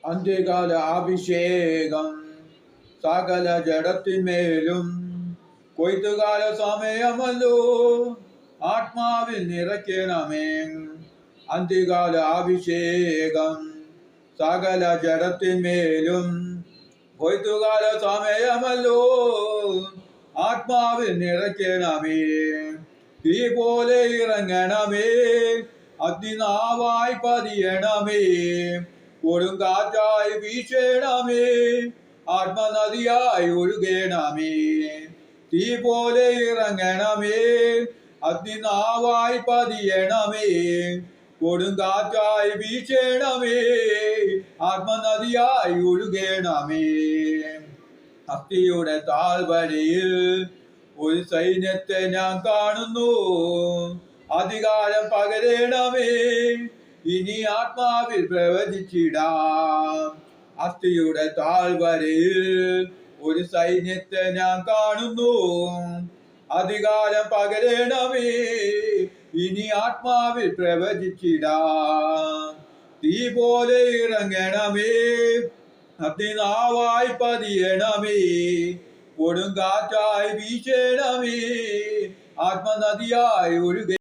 അന്ത്യകാല അഭിഷേകം സകല ജഡത്തിന്മേലും കൊയ്ത്തുകാല സമയമല്ലോ ആത്മാവിൽ നിറയ്ക്കണമേ. അന്ത്യകാല അഭിഷേകം സകല ജഡത്തിന്മേലും കൊയ്ത്തുകാല സമയമല്ലോ ആത്മാവിൽ നിറയ്ക്കണമേ. തീ പോലെ ഇറങ്ങണമേ, അഗ്നിനാവായി പതിയണമേ, കൊടുങ്കാറ്റായി വീശണമേ, ആത്മനദിയായി ഒഴുകണമേ. തീ പോലെ ഇറങ്ങണമേ, അഗ്നിനാവായി പതിയണമേ, കൊടുങ്കാറ്റായി വീശണമേ, ആത്മനദിയായി ഒഴുകണമേ. അസ്ഥിയുടെ താഴ്വരയിൽ ഒരു സൈന്യത്തെ ഞാൻ കാണുന്നു, അധികാരം പകരണമേ, ഇനി ആത്മാവിൽ പ്രവചിച്ചിടാം. അസ്ഥിയുടെ താഴ്വരയിൽ ഒരു സൈന്യത്തെ ഞാൻ കാണുന്നു, അധികാരം പകരണമേ, ഇനി ആത്മാവിൽ പ്രവചിച്ചിടാം. തീ പോലെ ഇറങ്ങണമേ, അഗ്നിനാവായി പതിയണമേ, കൊടുങ്കാറ്റായി വീശണമേ, ആത്മനദിയായി ഒഴുക